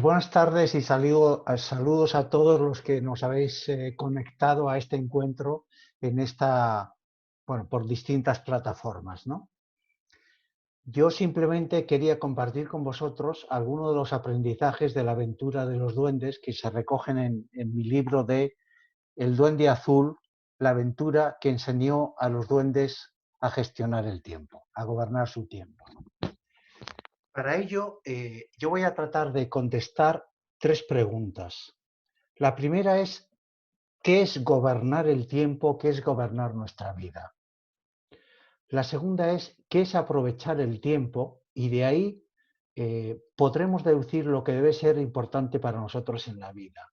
Buenas tardes y saludos a todos los que nos habéis conectado a este encuentro por distintas plataformas, ¿no? Yo simplemente quería compartir con vosotros algunos de los aprendizajes de la aventura de los duendes que se recogen en mi libro de El Duende Azul, la aventura que enseñó a los duendes a gestionar el tiempo, a gobernar su tiempo. Para ello, yo voy a tratar de contestar tres preguntas. La primera es, ¿qué es gobernar el tiempo? ¿Qué es gobernar nuestra vida? La segunda es, ¿qué es aprovechar el tiempo? Y de ahí podremos deducir lo que debe ser importante para nosotros en la vida.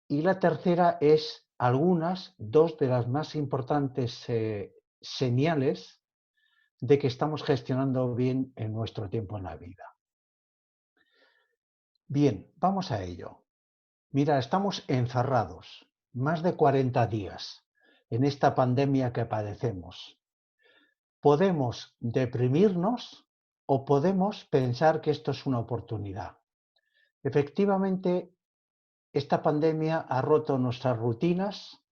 Y la tercera es dos de las más importantes señales de que estamos gestionando bien en nuestro tiempo en la vida. Bien, vamos a ello. Mira, estamos encerrados más de 40 días en esta pandemia que padecemos. Podemos deprimirnos o podemos pensar que esto es una oportunidad. Efectivamente, esta pandemia ha roto nuestras rutinas,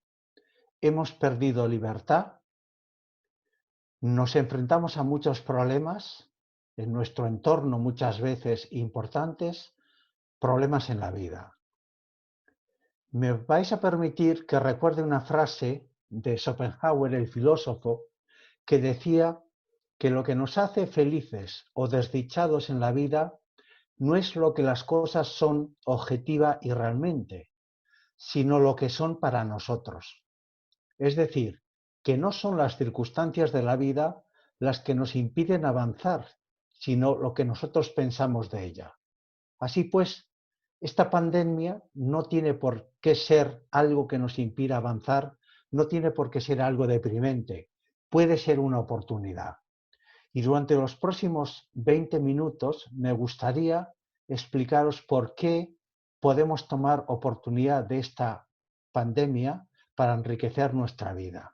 hemos perdido libertad, nos enfrentamos a muchos problemas en nuestro entorno, muchas veces importantes, problemas en la vida. Me vais a permitir que recuerde una frase de Schopenhauer, el filósofo, que decía que lo que nos hace felices o desdichados en la vida no es lo que las cosas son objetiva y realmente, sino lo que son para nosotros. Es decir, que no son las circunstancias de la vida las que nos impiden avanzar, sino lo que nosotros pensamos de ella. Así pues, esta pandemia no tiene por qué ser algo que nos impida avanzar, no tiene por qué ser algo deprimente, puede ser una oportunidad. Y durante los próximos 20 minutos me gustaría explicaros por qué podemos tomar oportunidad de esta pandemia para enriquecer nuestra vida.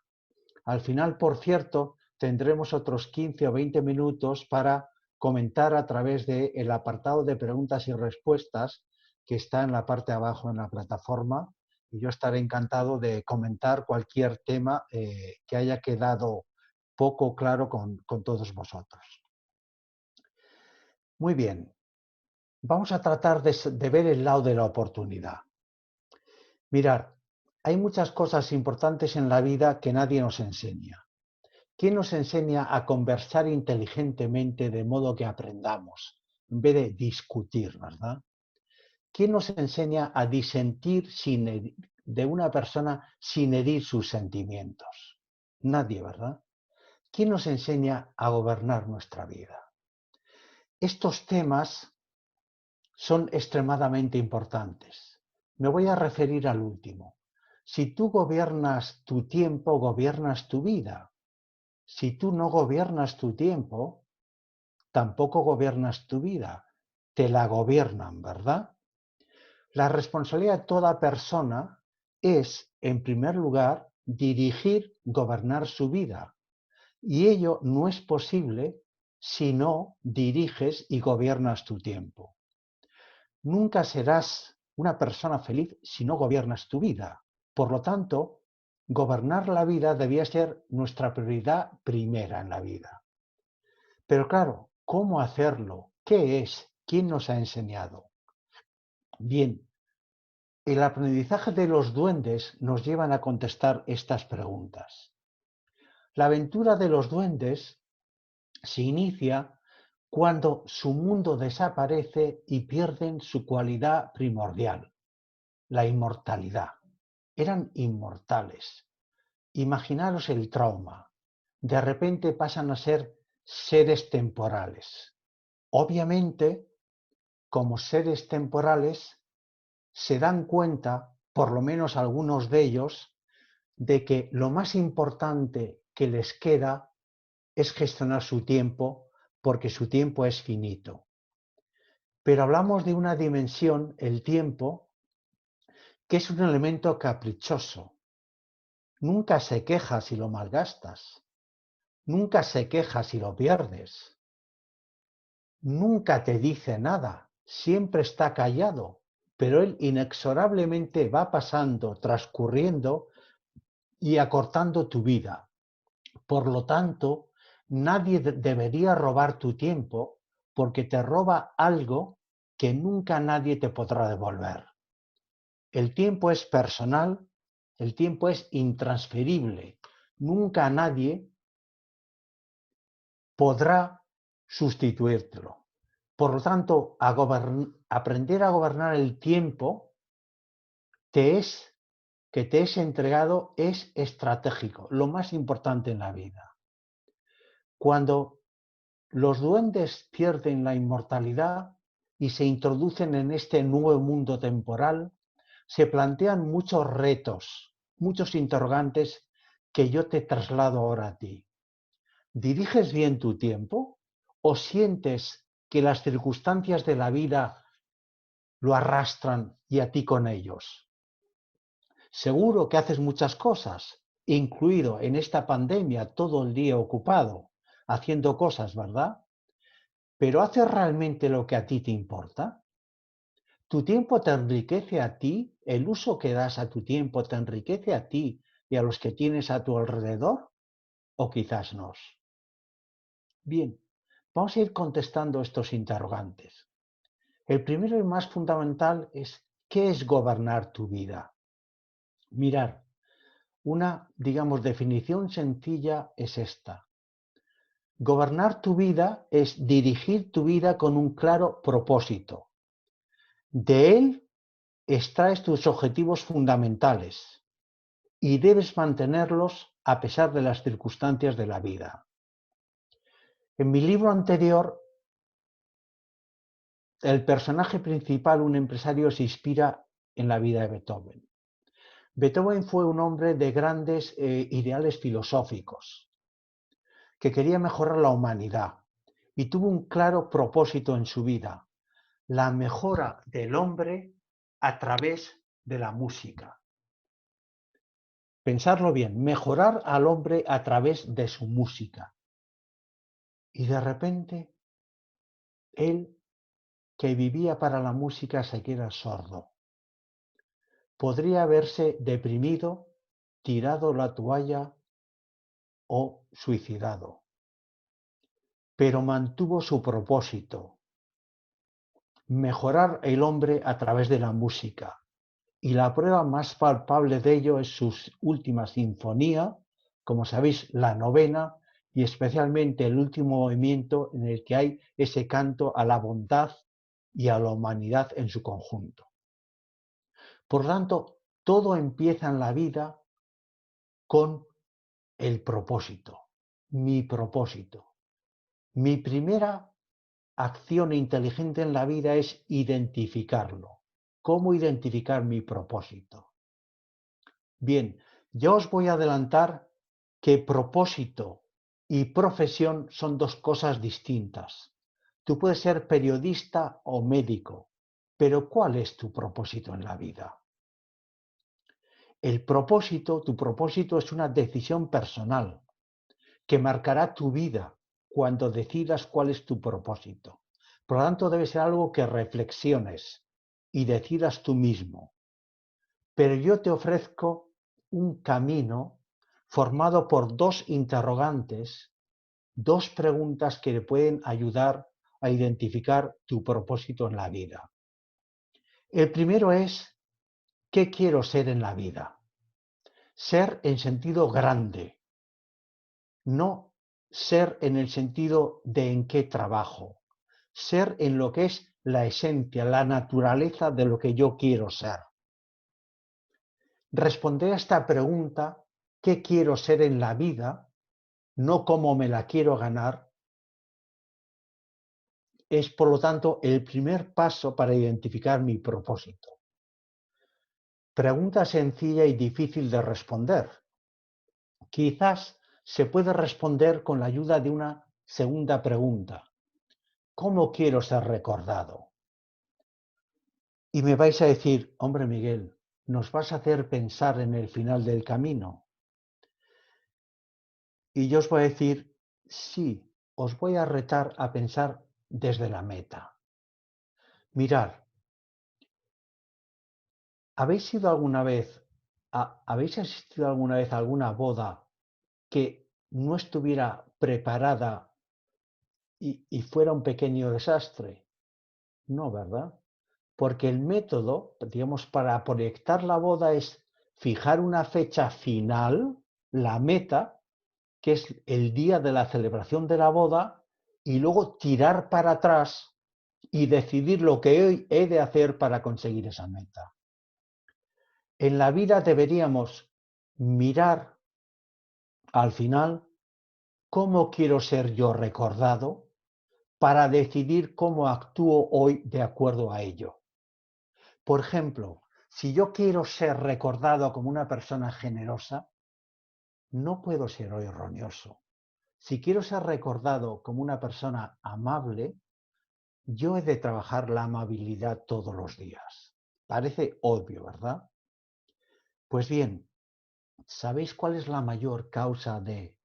Al final, por cierto, tendremos otros 15 o 20 minutos para comentar a través del apartado de preguntas y respuestas que está en la parte de abajo en la plataforma, y yo estaré encantado de comentar cualquier tema que haya quedado poco claro con todos vosotros. Muy bien, vamos a tratar de ver el lado de la oportunidad. Mirad, hay muchas cosas importantes en la vida que nadie nos enseña. ¿Quién nos enseña a conversar inteligentemente de modo que aprendamos, en vez de discutir, ¿verdad? ¿Quién nos enseña a disentir de una persona sin herir sus sentimientos? Nadie, ¿verdad? ¿Quién nos enseña a gobernar nuestra vida? Estos temas son extremadamente importantes. Me voy a referir al último. Si tú gobiernas tu tiempo, gobiernas tu vida. Si tú no gobiernas tu tiempo, tampoco gobiernas tu vida. Te la gobiernan, ¿verdad? La responsabilidad de toda persona es, en primer lugar, dirigir, gobernar su vida. Y ello no es posible si no diriges y gobiernas tu tiempo. Nunca serás una persona feliz si no gobiernas tu vida. Por lo tanto, gobernar la vida debía ser nuestra prioridad primera en la vida. Pero claro, ¿cómo hacerlo? ¿Qué es? ¿Quién nos ha enseñado? Bien, el aprendizaje de los duendes nos llevan a contestar estas preguntas. La aventura de los duendes se inicia cuando su mundo desaparece y pierden su cualidad primordial, la inmortalidad. Eran inmortales. Imaginaros el trauma. De repente pasan a ser seres temporales. Obviamente, como seres temporales, se dan cuenta, por lo menos algunos de ellos, de que lo más importante que les queda es gestionar su tiempo, porque su tiempo es finito. Pero hablamos de una dimensión, el tiempo, que es un elemento caprichoso. Nunca se queja si lo malgastas. Nunca se queja si lo pierdes. Nunca te dice nada. siempre está callado, pero él inexorablemente va pasando, transcurriendo y acortando tu vida. Por lo tanto, nadie debería robar tu tiempo porque te roba algo que nunca nadie te podrá devolver. El tiempo es personal, el tiempo es intransferible. Nunca nadie podrá sustituírtelo. Por lo tanto, aprender a gobernar el tiempo que te es entregado es estratégico, lo más importante en la vida. Cuando los duendes pierden la inmortalidad y se introducen en este nuevo mundo temporal, se plantean muchos retos, muchos interrogantes que yo te traslado ahora a ti. ¿Diriges bien tu tiempo o sientes que las circunstancias de la vida lo arrastran y a ti con ellos? Seguro que haces muchas cosas, incluido en esta pandemia todo el día ocupado, haciendo cosas, ¿verdad? ¿Pero haces realmente lo que a ti te importa? ¿Tu tiempo te enriquece a ti? ¿El uso que das a tu tiempo te enriquece a ti y a los que tienes a tu alrededor? ¿O quizás no? Bien, vamos a ir contestando estos interrogantes. El primero y más fundamental es, ¿qué es gobernar tu vida? Mirar, una, digamos, definición sencilla es esta. Gobernar tu vida es dirigir tu vida con un claro propósito. De él extraes tus objetivos fundamentales y debes mantenerlos a pesar de las circunstancias de la vida. En mi libro anterior, el personaje principal, un empresario, se inspira en la vida de Beethoven. Beethoven fue un hombre de grandes ideales filosóficos, que quería mejorar la humanidad y tuvo un claro propósito en su vida, la mejora del hombre a través de la música. Pensarlo bien, mejorar al hombre a través de su música. Y de repente, él, que vivía para la música, se queda sordo. Podría haberse deprimido, tirado la toalla o suicidado, pero mantuvo su propósito, mejorar el hombre a través de la música. Y la prueba más palpable de ello es su última sinfonía, como sabéis, la novena, y especialmente el último movimiento en el que hay ese canto a la bondad y a la humanidad en su conjunto. Por lo tanto, todo empieza en la vida con el propósito, mi propósito. Mi primera acción inteligente en la vida es identificarlo. ¿Cómo identificar mi propósito? Bien, yo os voy a adelantar que propósito y profesión son dos cosas distintas. Tú puedes ser periodista o médico, pero ¿cuál es tu propósito en la vida? El propósito, tu propósito es una decisión personal que marcará tu vida cuando decidas cuál es tu propósito. Por lo tanto, debe ser algo que reflexiones y decidas tú mismo. Pero yo te ofrezco un camino formado por dos interrogantes, dos preguntas que le pueden ayudar a identificar tu propósito en la vida. El primero es, ¿qué quiero ser en la vida? Ser en sentido grande, no ser en el sentido de en qué trabajo, ser en lo que es la esencia, la naturaleza de lo que yo quiero ser. Responder a esta pregunta, ¿qué quiero ser en la vida? No cómo me la quiero ganar, es por lo tanto el primer paso para identificar mi propósito. Pregunta sencilla y difícil de responder. Quizás se puede responder con la ayuda de una segunda pregunta. ¿Cómo quiero ser recordado? Y me vais a decir, hombre Miguel, ¿nos vas a hacer pensar en el final del camino? Y yo os voy a decir, sí, os voy a retar a pensar desde la meta. Mirar, ¿habéis asistido alguna vez a alguna boda que no estuviera preparada y fuera un pequeño desastre? No, ¿verdad? Porque el método, digamos, para proyectar la boda es fijar una fecha final, la meta, que es el día de la celebración de la boda, y luego tirar para atrás y decidir lo que hoy he de hacer para conseguir esa meta. En la vida deberíamos mirar al final cómo quiero ser yo recordado para decidir cómo actúo hoy de acuerdo a ello. Por ejemplo, si yo quiero ser recordado como una persona generosa, no puedo ser hoy roñoso. Si quiero ser recordado como una persona amable, yo he de trabajar la amabilidad todos los días. Parece obvio, ¿verdad? Pues bien, ¿sabéis cuál es la mayor causa de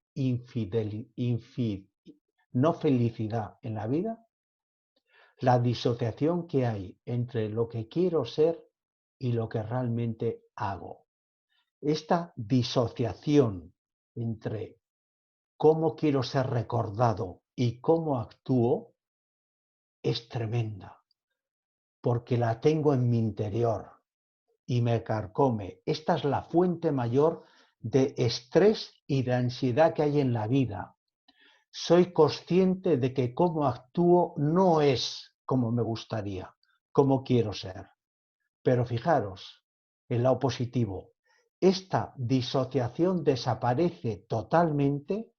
no felicidad en la vida? La disociación que hay entre lo que quiero ser y lo que realmente hago. Esta disociación entre cómo quiero ser recordado y cómo actúo es tremenda, porque la tengo en mi interior y me carcome. Esta es la fuente mayor de estrés y de ansiedad que hay en la vida. Soy consciente de que cómo actúo no es como me gustaría, como quiero ser. Pero fijaros, el lado positivo, esta disociación desaparece totalmente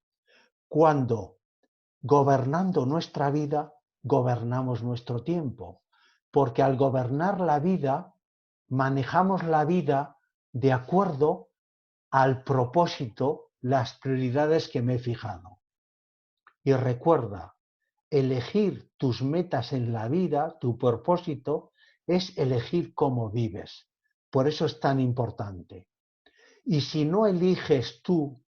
cuando, gobernando nuestra vida, gobernamos nuestro tiempo. Porque al gobernar la vida, manejamos la vida de acuerdo al propósito, las prioridades que me he fijado. Y recuerda, elegir tus metas en la vida, tu propósito, es elegir cómo vives. Por eso es tan importante. Y si no eliges tú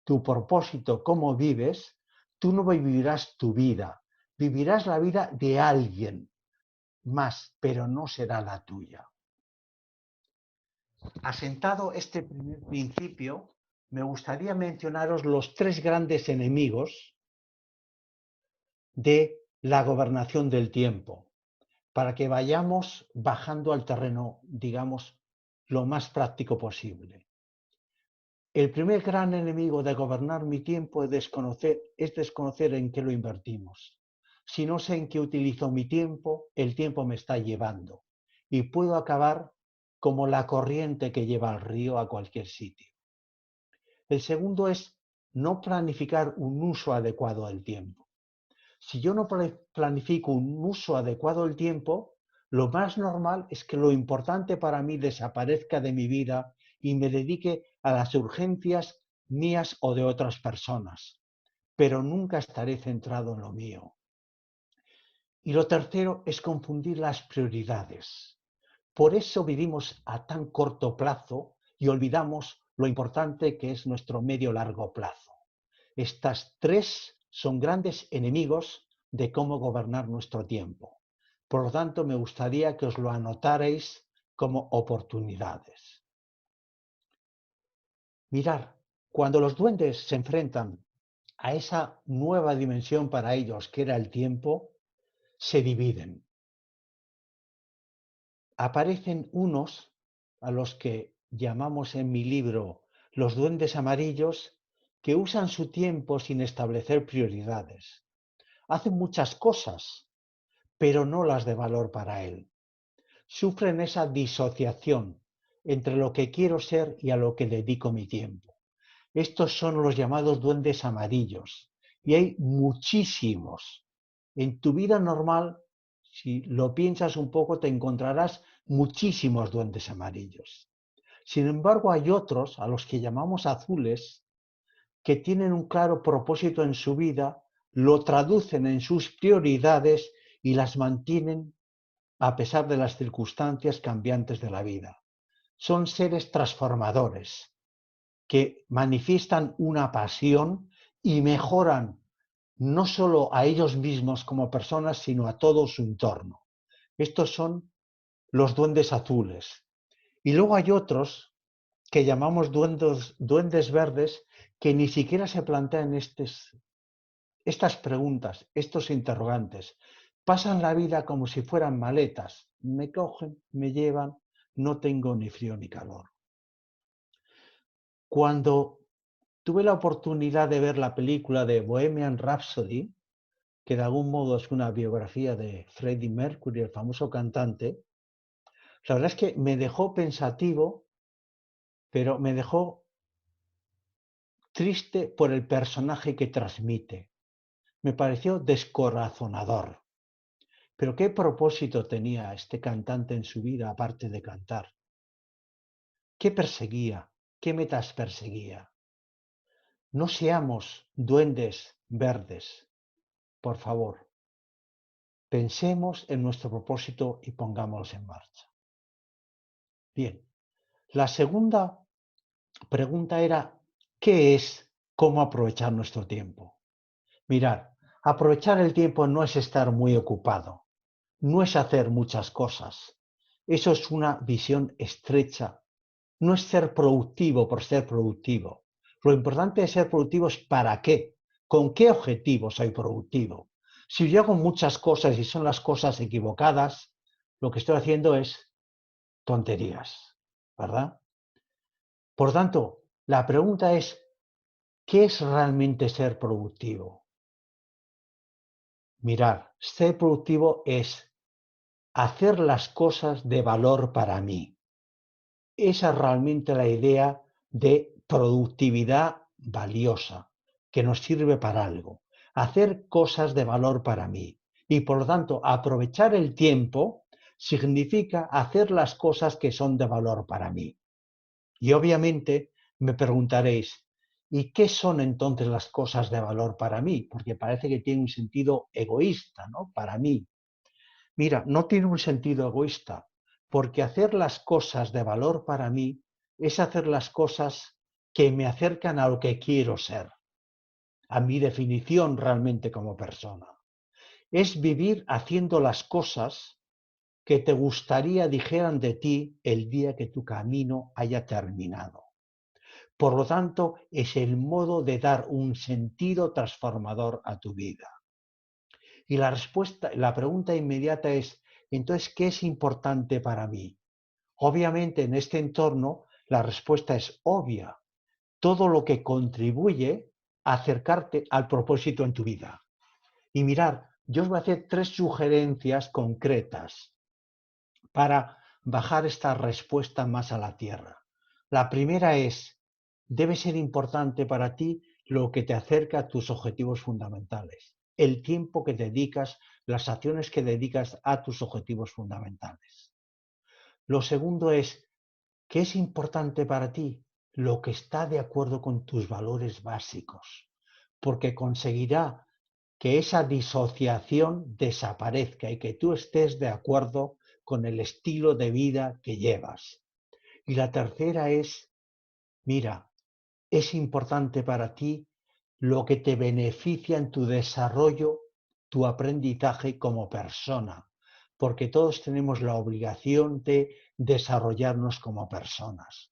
tu propósito, cómo vives, tú no vivirás tu vida. Vivirás la vida de alguien más, pero no será la tuya. Asentado este primer principio, me gustaría mencionaros los tres grandes enemigos de la gobernación del tiempo, para que vayamos bajando al terreno, digamos, lo más práctico posible. El primer gran enemigo de gobernar mi tiempo es desconocer en qué lo invertimos. Si no sé en qué utilizo mi tiempo, el tiempo me está llevando y puedo acabar como la corriente que lleva al río a cualquier sitio. El segundo es no planificar un uso adecuado del tiempo. Si yo no planifico un uso adecuado del tiempo, lo más normal es que lo importante para mí desaparezca de mi vida y me dedique a las urgencias mías o de otras personas, pero nunca estaré centrado en lo mío. Y lo tercero es confundir las prioridades. Por eso vivimos a tan corto plazo y olvidamos lo importante que es nuestro medio-largo plazo. Estas tres son grandes enemigos de cómo gobernar nuestro tiempo. Por lo tanto, me gustaría que os lo anotarais como oportunidades. Mirar, cuando los duendes se enfrentan a esa nueva dimensión para ellos, que era el tiempo, se dividen. Aparecen unos a los que llamamos en mi libro los duendes amarillos, que usan su tiempo sin establecer prioridades. Hacen muchas cosas, pero no las de valor para él. Sufren esa disociación entre lo que quiero ser y a lo que dedico mi tiempo. Estos son los llamados duendes amarillos y hay muchísimos. En tu vida normal, si lo piensas un poco, te encontrarás muchísimos duendes amarillos. Sin embargo, hay otros, a los que llamamos azules, que tienen un claro propósito en su vida, lo traducen en sus prioridades y las mantienen a pesar de las circunstancias cambiantes de la vida. Son seres transformadores que manifiestan una pasión y mejoran no solo a ellos mismos como personas, sino a todo su entorno. Estos son los duendes azules. Y luego hay otros que llamamos duendes verdes que ni siquiera se plantean estas preguntas, estos interrogantes. Pasan la vida como si fueran maletas. Me cogen, me llevan, no tengo ni frío ni calor. Cuando tuve la oportunidad de ver la película de Bohemian Rhapsody, que de algún modo es una biografía de Freddie Mercury, el famoso cantante, la verdad es que me dejó pensativo, pero me dejó triste por el personaje que transmite. Me pareció descorazonador. Pero ¿qué propósito tenía este cantante en su vida aparte de cantar? ¿Qué perseguía? ¿Qué metas perseguía? No seamos duendes verdes, por favor. Pensemos en nuestro propósito y pongámoslo en marcha. Bien, la segunda pregunta era, ¿qué es cómo aprovechar nuestro tiempo? Mirad, aprovechar el tiempo no es estar muy ocupado, no es hacer muchas cosas. Eso es una visión estrecha. No es ser productivo por ser productivo. Lo importante de ser productivo es para qué, con qué objetivo soy productivo. Si yo hago muchas cosas y son las cosas equivocadas, lo que estoy haciendo es tonterías, ¿verdad? Por tanto, la pregunta es, ¿qué es realmente ser productivo? Mirar, ser productivo es hacer las cosas de valor para mí. Esa es realmente la idea de productividad valiosa, que nos sirve para algo. Hacer cosas de valor para mí. Y por lo tanto, aprovechar el tiempo significa hacer las cosas que son de valor para mí. Y obviamente me preguntaréis, ¿y qué son entonces las cosas de valor para mí? Porque parece que tiene un sentido egoísta, ¿no? Para mí. Mira, no tiene un sentido egoísta, porque hacer las cosas de valor para mí es hacer las cosas que me acercan a lo que quiero ser, a mi definición realmente como persona. Es vivir haciendo las cosas que te gustaría dijeran de ti el día que tu camino haya terminado. Por lo tanto, es el modo de dar un sentido transformador a tu vida. Y la pregunta inmediata es, entonces, ¿qué es importante para mí? Obviamente, en este entorno, la respuesta es obvia. Todo lo que contribuye a acercarte al propósito en tu vida. Y mirar, yo os voy a hacer 3 sugerencias concretas para bajar esta respuesta más a la tierra. La primera es, debe ser importante para ti lo que te acerca a tus objetivos fundamentales, el tiempo que dedicas, las acciones que dedicas a tus objetivos fundamentales. Lo segundo es, ¿qué es importante para ti? Lo que está de acuerdo con tus valores básicos, porque conseguirá que esa disociación desaparezca y que tú estés de acuerdo con el estilo de vida que llevas. Y la tercera es, mira, es importante para ti lo que te beneficia en tu desarrollo, tu aprendizaje como persona, porque todos tenemos la obligación de desarrollarnos como personas.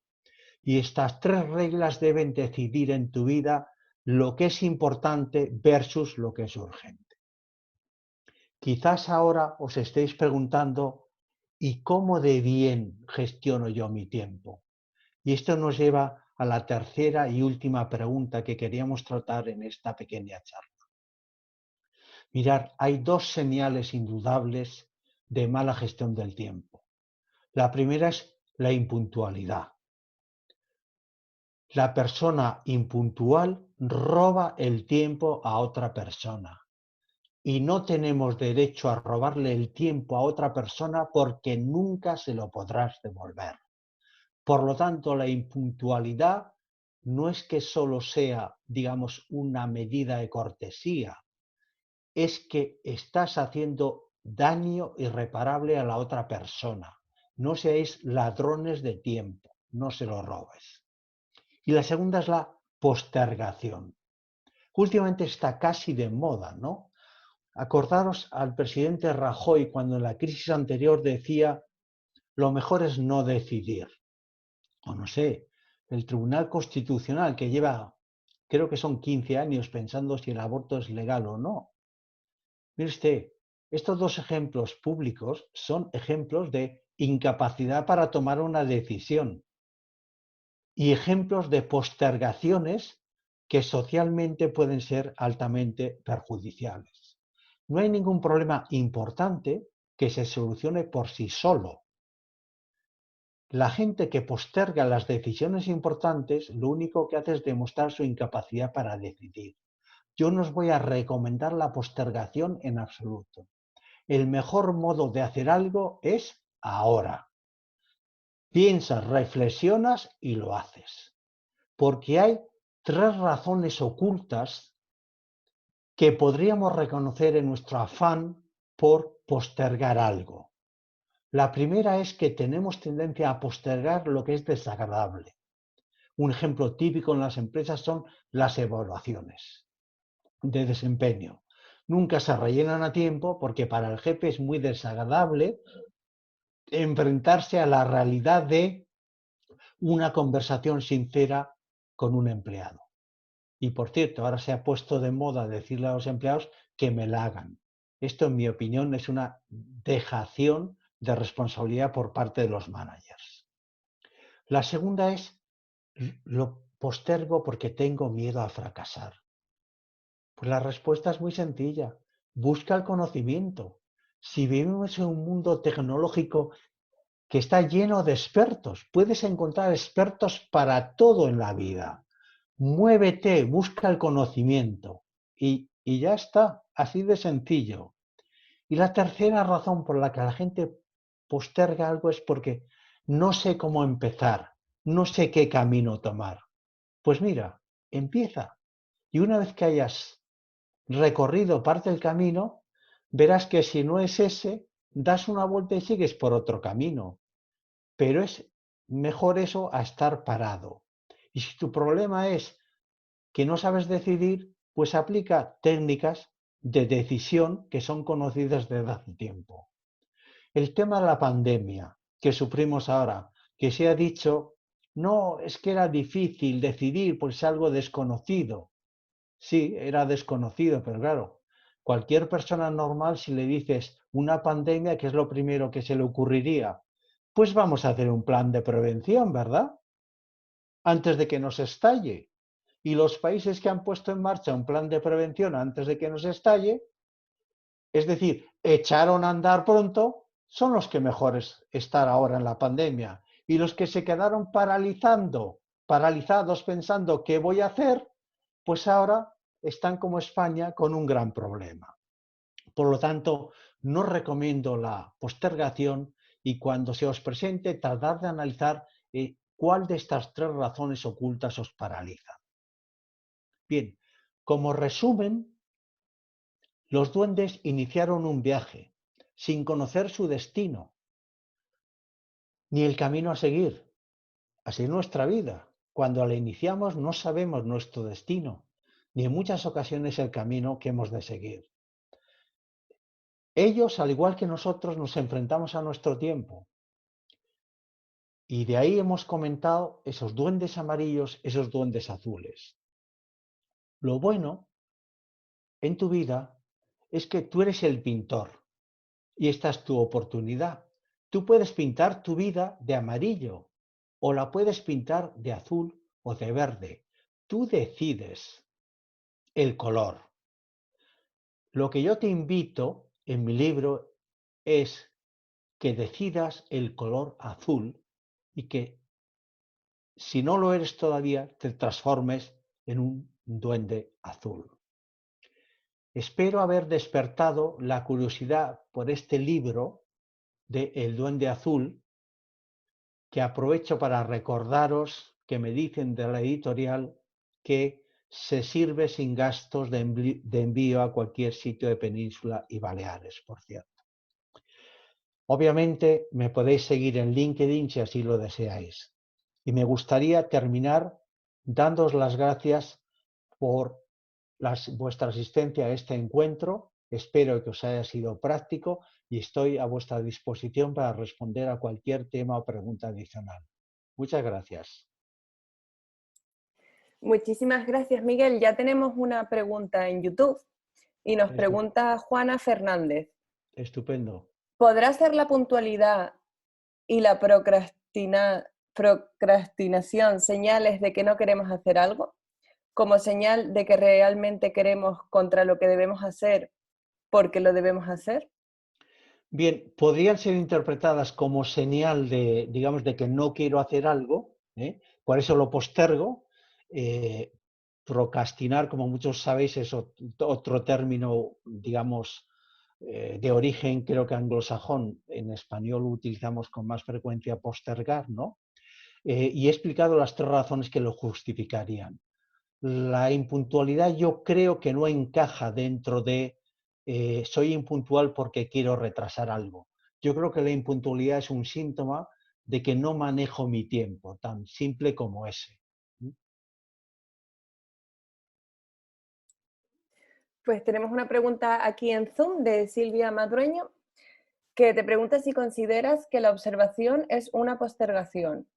Y estas 3 reglas deben decidir en tu vida lo que es importante versus lo que es urgente. Quizás ahora os estéis preguntando, ¿y cómo de bien gestiono yo mi tiempo? Y esto nos lleva a la tercera y última pregunta que queríamos tratar en esta pequeña charla. Mirad, hay 2 señales indudables de mala gestión del tiempo. La primera es la impuntualidad. La persona impuntual roba el tiempo a otra persona. Y no tenemos derecho a robarle el tiempo a otra persona porque nunca se lo podrás devolver. Por lo tanto, la impuntualidad no es que solo sea, digamos, una medida de cortesía, es que estás haciendo daño irreparable a la otra persona. No seáis ladrones de tiempo, no se lo robes. Y la segunda es la postergación. Últimamente está casi de moda, ¿no? Acordaros al presidente Rajoy cuando en la crisis anterior decía lo mejor es no decidir. O no sé, el Tribunal Constitucional que lleva, creo que son 15 años pensando si el aborto es legal o no. Mire usted, estos dos ejemplos públicos son ejemplos de incapacidad para tomar una decisión y ejemplos de postergaciones que socialmente pueden ser altamente perjudiciales. No hay ningún problema importante que se solucione por sí solo. La gente que posterga las decisiones importantes, lo único que hace es demostrar su incapacidad para decidir. Yo no os voy a recomendar la postergación en absoluto. El mejor modo de hacer algo es ahora. Piensas, reflexionas y lo haces. Porque hay tres razones ocultas que podríamos reconocer en nuestro afán por postergar algo. La primera es que tenemos tendencia a postergar lo que es desagradable. Un ejemplo típico en las empresas son las evaluaciones de desempeño. Nunca se rellenan a tiempo porque para el jefe es muy desagradable enfrentarse a la realidad de una conversación sincera con un empleado. Y por cierto, ahora se ha puesto de moda decirle a los empleados que me la hagan. Esto, en mi opinión, es una dejación de responsabilidad por parte de los managers. La segunda es, lo postergo porque tengo miedo a fracasar. Pues la respuesta es muy sencilla. Busca el conocimiento. Si vivimos en un mundo tecnológico que está lleno de expertos, puedes encontrar expertos para todo en la vida. Muévete, busca el conocimiento y ya está, así de sencillo. Y la tercera razón por la que la gente posterga algo es porque no sé cómo empezar, no sé qué camino tomar. Pues mira, empieza. Y una vez que hayas recorrido parte del camino, verás que si no es ese, das una vuelta y sigues por otro camino. Pero es mejor eso a estar parado. Y si tu problema es que no sabes decidir, pues aplica técnicas de decisión que son conocidas desde hace tiempo. El tema de la pandemia que sufrimos ahora, que se ha dicho, no, es que era difícil decidir, pues es algo desconocido. Sí, era desconocido, pero claro, cualquier persona normal, si le dices una pandemia, ¿qué es lo primero que se le ocurriría? Pues vamos a hacer un plan de prevención, ¿verdad? Antes de que nos estalle. Y los países que han puesto en marcha un plan de prevención antes de que nos estalle, es decir, echaron a andar pronto, son los que mejor estar ahora en la pandemia. Y los que se quedaron paralizados pensando qué voy a hacer, pues ahora están como España con un gran problema. Por lo tanto, no recomiendo la postergación y cuando se os presente, tratar de analizar cuál de estas tres razones ocultas os paraliza. Bien, como resumen, los duendes iniciaron un viaje sin conocer su destino, ni el camino a seguir. Así es nuestra vida. Cuando la iniciamos no sabemos nuestro destino, ni en muchas ocasiones el camino que hemos de seguir. Ellos, al igual que nosotros, nos enfrentamos a nuestro tiempo. Y de ahí hemos comentado esos duendes amarillos, esos duendes azules. Lo bueno en tu vida es que tú eres el pintor y esta es tu oportunidad. Tú puedes pintar tu vida de amarillo o la puedes pintar de azul o de verde. Tú decides el color. Lo que yo te invito en mi libro es que decidas el color azul y que, si no lo eres todavía, te transformes en un duende azul. Espero haber despertado la curiosidad por este libro de El Duende Azul, que aprovecho para recordaros que me dicen de la editorial que se sirve sin gastos de envío a cualquier sitio de Península y Baleares, por cierto. Obviamente me podéis seguir en LinkedIn si así lo deseáis. Y me gustaría terminar dándoos las gracias por vuestra asistencia a este encuentro Espero que os haya sido práctico y estoy a vuestra disposición para responder a cualquier tema o pregunta adicional. Muchas gracias. Muchísimas gracias, Miguel. Ya tenemos una pregunta en YouTube y nos pregunta Juana Fernández. Estupendo. ¿Podrá ser la puntualidad y la procrastinación señales de que no queremos hacer algo? ¿Como señal de que realmente queremos contra lo que debemos hacer porque lo debemos hacer? Bien, podrían ser interpretadas como señal de, digamos, de que no quiero hacer algo, ¿eh? Por eso lo postergo. Procrastinar, como muchos sabéis, es otro término, digamos, de origen, creo que anglosajón. En español lo utilizamos con más frecuencia postergar, ¿no? Y he explicado las tres razones que lo justificarían. La impuntualidad yo creo que no encaja dentro de soy impuntual porque quiero retrasar algo. Yo creo que la impuntualidad es un síntoma de que no manejo mi tiempo, tan simple como ese. Pues tenemos una pregunta aquí en Zoom de Silvia Madrueño, que te pregunta si consideras que la observación es una postergación.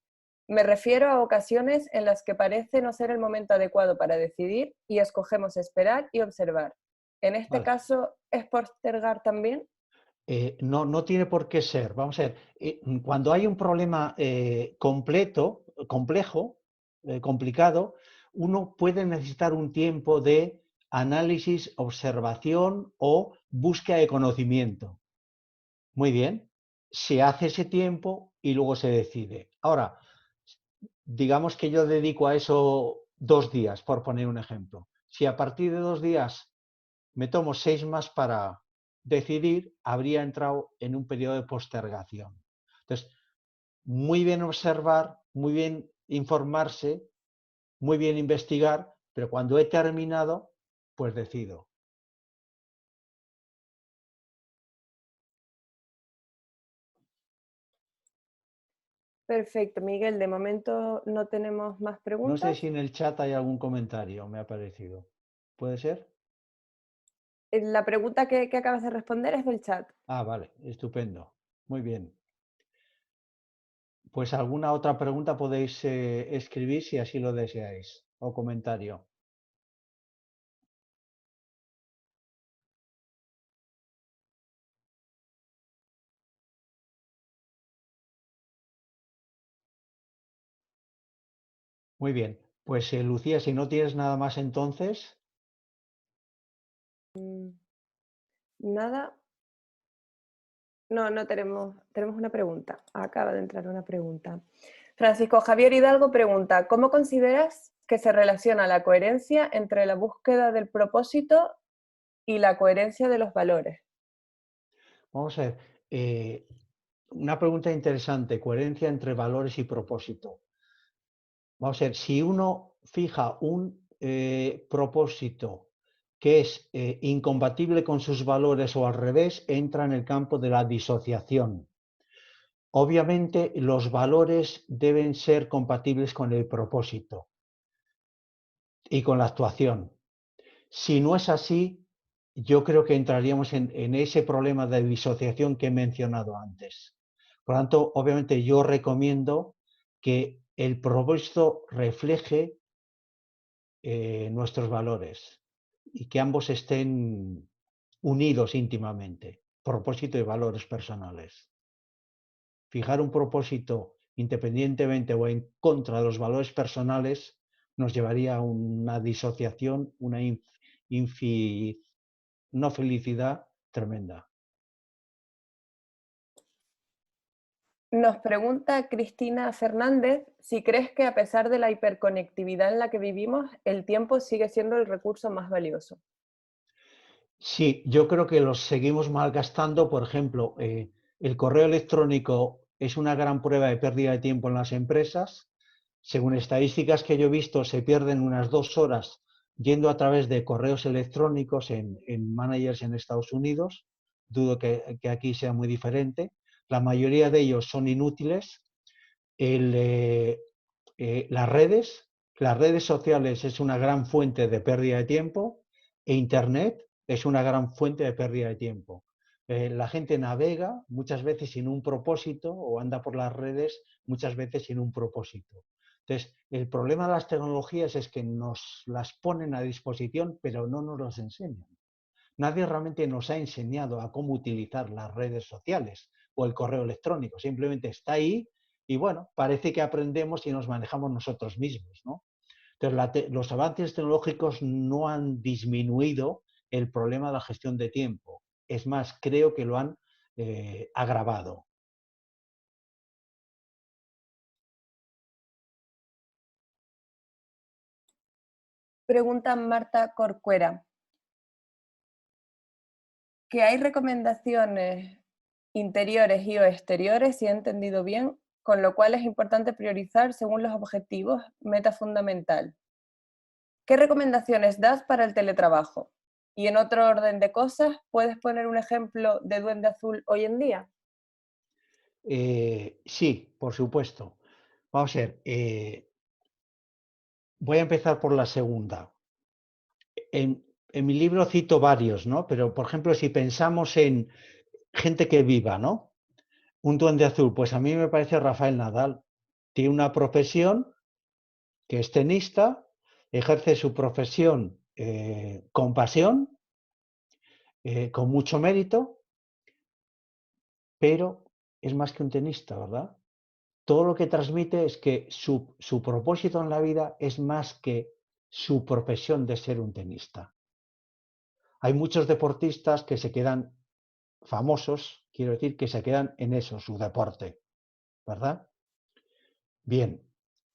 Me refiero a ocasiones en las que parece no ser el momento adecuado para decidir y escogemos esperar y observar. ¿En este Vale. caso es postergar también? No, no tiene por qué ser. Vamos a ver, cuando hay un problema complejo, complicado, uno puede necesitar un tiempo de análisis, observación o búsqueda de conocimiento. Muy bien, se hace ese tiempo y luego se decide. Ahora, digamos que yo dedico a eso 2 días, por poner un ejemplo. Si a partir de 2 días me tomo 6 más para decidir, habría entrado en un periodo de postergación. Entonces, muy bien observar, muy bien informarse, muy bien investigar, pero cuando he terminado, pues decido. Perfecto, Miguel. De momento no tenemos más No sé si preguntas. en el chat hay algún comentario, me ha parecido. ¿Puede ser? La pregunta que acabas de responder es del chat. Ah, vale, estupendo. Muy bien. Pues alguna otra pregunta podéis escribir si así lo deseáis o comentario. Muy bien. Pues Lucía, si no tienes nada más entonces, Nada. No, no tenemos una pregunta. Acaba de entrar una pregunta. Francisco Javier Hidalgo pregunta, ¿cómo consideras que se relaciona la coherencia entre la búsqueda del propósito y la coherencia de los valores? vamos a ver. Una pregunta interesante, coherencia entre valores y propósito. Vamos a ver, si uno fija un propósito que es incompatible con sus valores o al revés, entra en el campo de la disociación. Obviamente, los valores deben ser compatibles con el propósito y con la actuación. Si no es así, yo creo que entraríamos en ese problema de disociación que he mencionado antes. Por lo tanto, obviamente yo recomiendo que el propósito refleje nuestros valores y que ambos estén unidos íntimamente, propósito y valores personales. Fijar un propósito independientemente o en contra de los valores personales nos llevaría a una disociación, una no felicidad tremenda. Nos pregunta Cristina Fernández si crees que a pesar de la hiperconectividad en la que vivimos, el tiempo sigue siendo el recurso más valioso. Sí, yo creo que los seguimos malgastando. Por ejemplo, el correo electrónico es una gran prueba de pérdida de tiempo en las empresas. Según estadísticas que yo he visto, se pierden unas 2 horas yendo a través de correos electrónicos en managers en Estados Unidos. Dudo que aquí sea muy diferente. La mayoría de ellos son inútiles. El, las redes sociales es una gran fuente de pérdida de tiempo e Internet es una gran fuente de pérdida de tiempo. La gente navega muchas veces sin un propósito o anda por las redes muchas veces sin un propósito. Entonces, el problema de las tecnologías es que nos las ponen a disposición, pero no nos las enseñan. Nadie realmente nos ha enseñado a cómo utilizar las redes sociales o el correo electrónico. Simplemente está ahí y bueno, parece que aprendemos y nos manejamos nosotros mismos, ¿no? Entonces, los avances tecnológicos no han disminuido el problema de la gestión de tiempo. Es más, creo que lo han agravado. Pregunta Marta Corcuera, que hay recomendaciones interiores y o exteriores, si he entendido bien, con lo cual es importante priorizar según los objetivos, meta fundamental. ¿Qué recomendaciones das para el teletrabajo? Y en otro orden de cosas, ¿puedes poner un ejemplo de Duende Azul hoy en día? Sí, por supuesto. Vamos a ver, voy a empezar por la segunda. En mi libro cito varios, ¿no? Pero, por ejemplo, si pensamos en gente que viva, ¿no? Un duende azul, pues a mí me parece Rafael Nadal. Tiene una profesión que es tenista, ejerce su profesión con pasión, con mucho mérito, pero es más que un tenista, ¿verdad? Todo lo que transmite es que su propósito en la vida es más que su profesión de ser un tenista. Hay muchos deportistas que se quedan famosos, quiero decir, que se quedan en eso, su deporte, ¿verdad? Bien,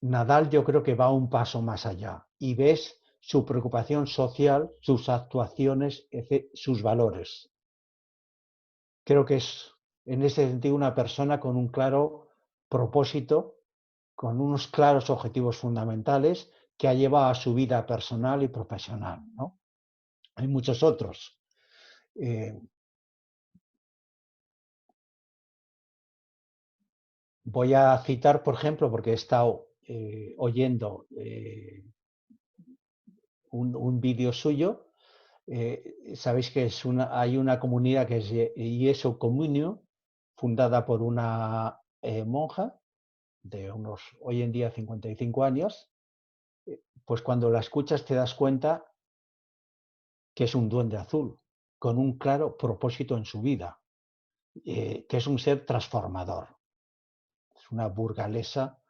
Nadal yo creo que va un paso más allá y ves su preocupación social, sus actuaciones, sus valores. Creo que es en ese sentido una persona con un claro propósito, con unos claros objetivos fundamentales que ha llevado a su vida personal y profesional, ¿no? Hay muchos otros. Eh, Voy a citar, por ejemplo, porque he estado oyendo un vídeo suyo. Sabéis que hay una comunidad que es Jesu Communio, fundada por una monja de unos, hoy en día, 55 años. Pues cuando la escuchas te das cuenta que es un duende azul, con un claro propósito en su vida, que es un ser transformador. Es una burgalesa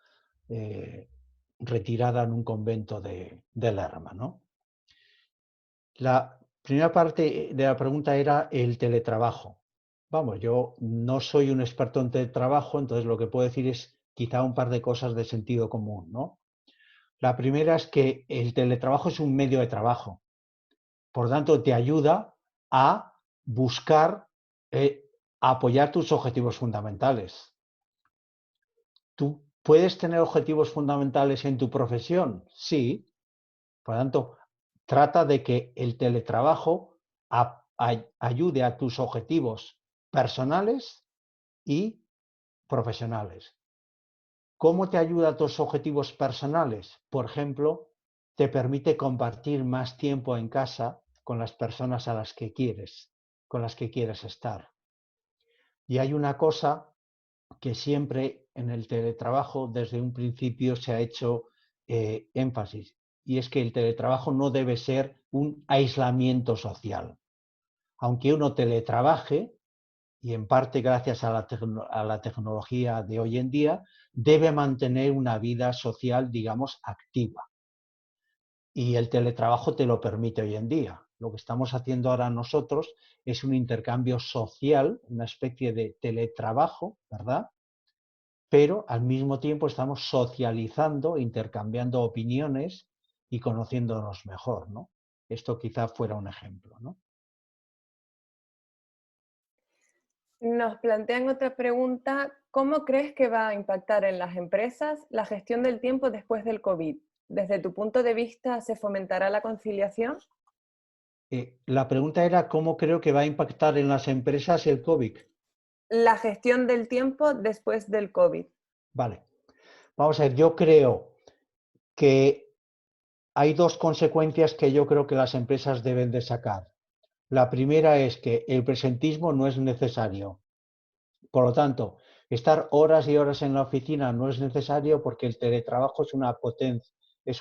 retirada en un convento de Lerma, ¿no? La primera parte de la pregunta era el teletrabajo. Vamos, yo no soy un experto en teletrabajo, entonces lo que puedo decir es quizá un par de cosas de sentido común, ¿no? La primera es que el teletrabajo es un medio de trabajo. Por tanto, te ayuda a buscar, apoyar tus objetivos fundamentales. ¿Tú puedes tener objetivos fundamentales en tu profesión? Sí. Por lo tanto, trata de que el teletrabajo ayude a tus objetivos personales y profesionales. ¿Cómo te ayuda a tus objetivos personales? Por ejemplo, te permite compartir más tiempo en casa con las personas a las que quieres, con las que quieres estar. Y hay una cosa que siempre en el teletrabajo desde un principio se ha hecho énfasis, y es que el teletrabajo no debe ser un aislamiento social. Aunque uno teletrabaje, y en parte gracias a la tecnología de hoy en día, debe mantener una vida social, digamos, activa. Y el teletrabajo te lo permite hoy en día. Lo que estamos haciendo ahora nosotros es un intercambio social, una especie de teletrabajo, ¿verdad? Pero al mismo tiempo estamos socializando, intercambiando opiniones y conociéndonos mejor, ¿no? Esto quizá fuera un ejemplo, ¿no? Nos plantean otra pregunta, ¿cómo crees que va a impactar en las empresas la gestión del tiempo después del COVID? Desde tu punto de vista, ¿se fomentará la conciliación? La pregunta era cómo creo que va a impactar en las empresas el COVID. La gestión del tiempo después del COVID. Vale, vamos a ver, yo creo que hay dos consecuencias que yo creo que las empresas deben de sacar. La primera es que el presentismo no es necesario. Por lo tanto, estar horas y horas en la oficina no es necesario porque el teletrabajo es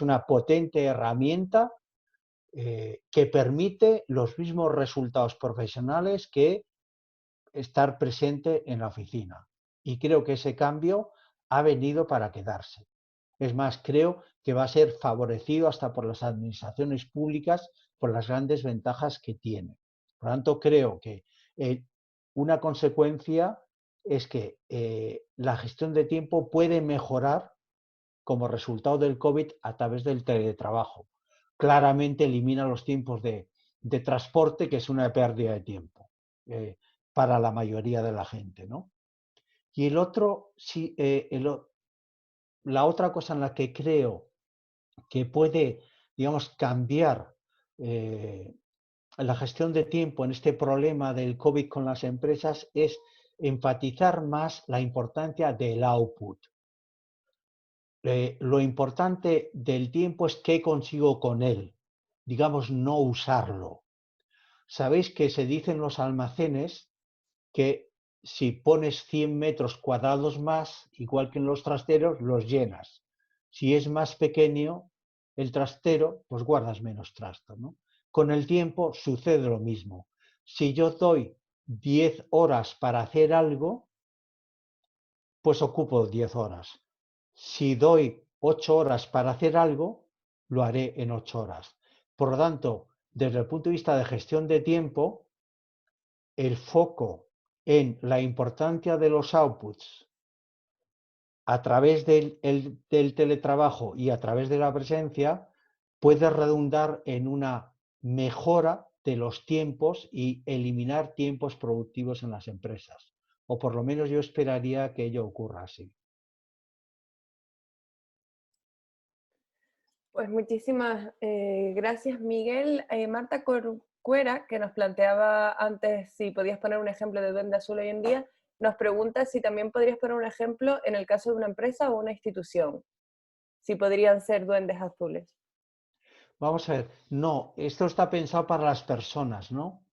una potente herramienta que permite los mismos resultados profesionales que estar presente en la oficina. Y creo que ese cambio ha venido para quedarse. Es más, creo que va a ser favorecido hasta por las administraciones públicas por las grandes ventajas que tiene. Por lo tanto, creo que una consecuencia es que la gestión de tiempo puede mejorar como resultado del COVID a través del teletrabajo. Claramente elimina los tiempos de transporte, que es una pérdida de tiempo para la mayoría de la gente, ¿no? Y el otro, sí, la otra cosa en la que creo que puede, digamos, cambiar la gestión de tiempo en este problema del COVID con las empresas es enfatizar más la importancia del output. Lo importante del tiempo es qué consigo con él, digamos, no usarlo. Sabéis que se dice en los almacenes que si pones 100 metros cuadrados más, igual que en los trasteros, los llenas. Si es más pequeño el trastero, pues guardas menos trasto, ¿no? Con el tiempo sucede lo mismo. Si yo doy 10 horas para hacer algo, pues ocupo 10 horas. Si doy 8 horas para hacer algo, lo haré en 8 horas. Por lo tanto, desde el punto de vista de gestión de tiempo, el foco en la importancia de los outputs a través del teletrabajo y a través de la presencia puede redundar en una mejora de los tiempos y eliminar tiempos productivos en las empresas. O por lo menos yo esperaría que ello ocurra así. Pues muchísimas gracias, Miguel. Marta Corcuera, que nos planteaba antes si podías poner un ejemplo de duende azul hoy en día, nos pregunta si también podrías poner un ejemplo en el caso de una empresa o una institución, si podrían ser duendes azules. Vamos a ver, no, esto está pensado para las personas, ¿no?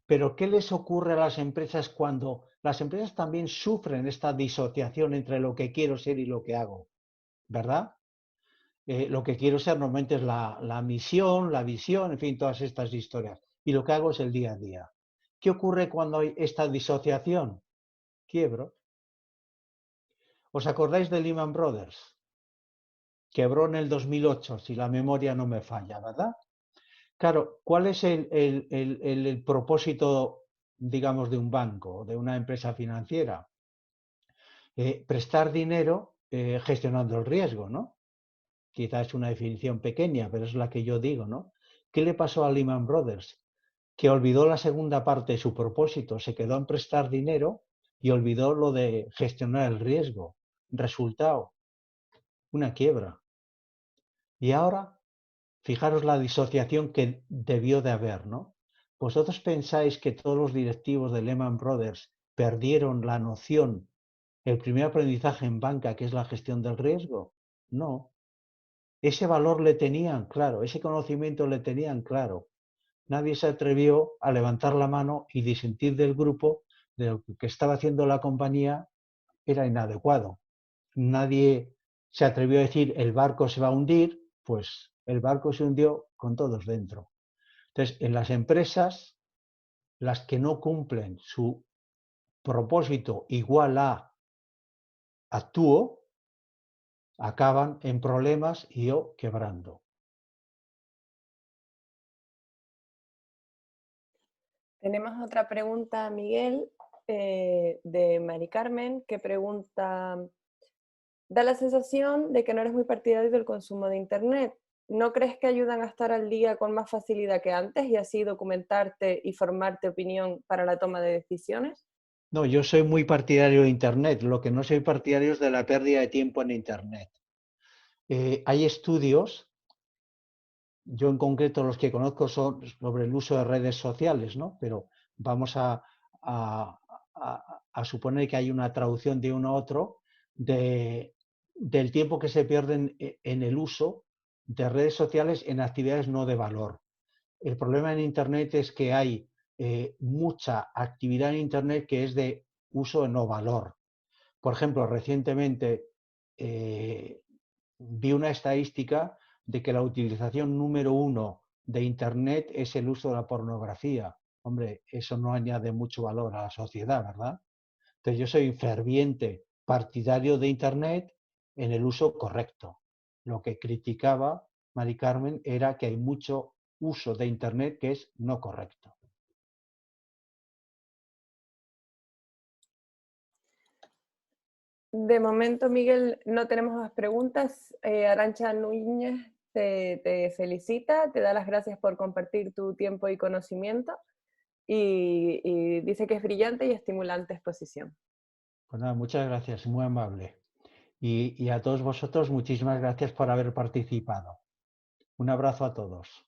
Pero ¿qué les ocurre a las empresas cuando las empresas también sufren esta disociación entre lo que quiero ser y lo que hago? ¿Verdad? Lo que quiero ser normalmente es la misión, la visión, en fin, todas estas historias. Y lo que hago es el día a día. ¿Qué ocurre cuando hay esta disociación? Quiebro. ¿Os acordáis de Lehman Brothers? Quebró en el 2008, si la memoria no me falla, ¿verdad? Claro, ¿cuál es el propósito, digamos, de un banco, de una empresa financiera? Prestar dinero gestionando el riesgo, ¿no? Quizás es una definición pequeña, pero es la que yo digo, ¿no? ¿Qué le pasó a Lehman Brothers? Que olvidó la segunda parte de su propósito, se quedó en prestar dinero y olvidó lo de gestionar el riesgo. Resultado, una quiebra. Y ahora, fijaros la disociación que debió de haber, ¿no? ¿Vosotros pensáis que todos los directivos de Lehman Brothers perdieron la noción, el primer aprendizaje en banca, que es la gestión del riesgo? No. Ese valor le tenían claro, ese conocimiento le tenían claro. Nadie se atrevió a levantar la mano y disentir del grupo de lo que estaba haciendo la compañía era inadecuado. Nadie se atrevió a decir el barco se va a hundir, pues el barco se hundió con todos dentro. Entonces, en las empresas, las que no cumplen su propósito igual a actúo, acaban en problemas y o quebrando. Tenemos otra pregunta, Miguel, de Mari Carmen, que pregunta, da la sensación de que no eres muy partidario del consumo de Internet. ¿No crees que ayudan a estar al día con más facilidad que antes y así documentarte y formarte opinión para la toma de decisiones? No, yo soy muy partidario de Internet, lo que no soy partidario es de la pérdida de tiempo en Internet. Hay estudios, yo en concreto los que conozco son sobre el uso de redes sociales, ¿no? Pero vamos a, a suponer que hay una traducción de uno a otro del tiempo que se pierde en el uso de redes sociales en actividades no de valor. El problema en Internet es que hay mucha actividad en Internet que es de uso de no valor. Por ejemplo, recientemente vi una estadística de que la utilización número 1 de Internet es el uso de la pornografía. Hombre, eso no añade mucho valor a la sociedad, ¿verdad? Entonces yo soy ferviente partidario de Internet en el uso correcto. Lo que criticaba Mari Carmen era que hay mucho uso de Internet que es no correcto. De momento, Miguel, no tenemos más preguntas. Arantxa Núñez te felicita, te da las gracias por compartir tu tiempo y conocimiento y dice que es brillante y estimulante exposición. Pues nada, muchas gracias, muy amable. Y a todos vosotros, muchísimas gracias por haber participado. Un abrazo a todos.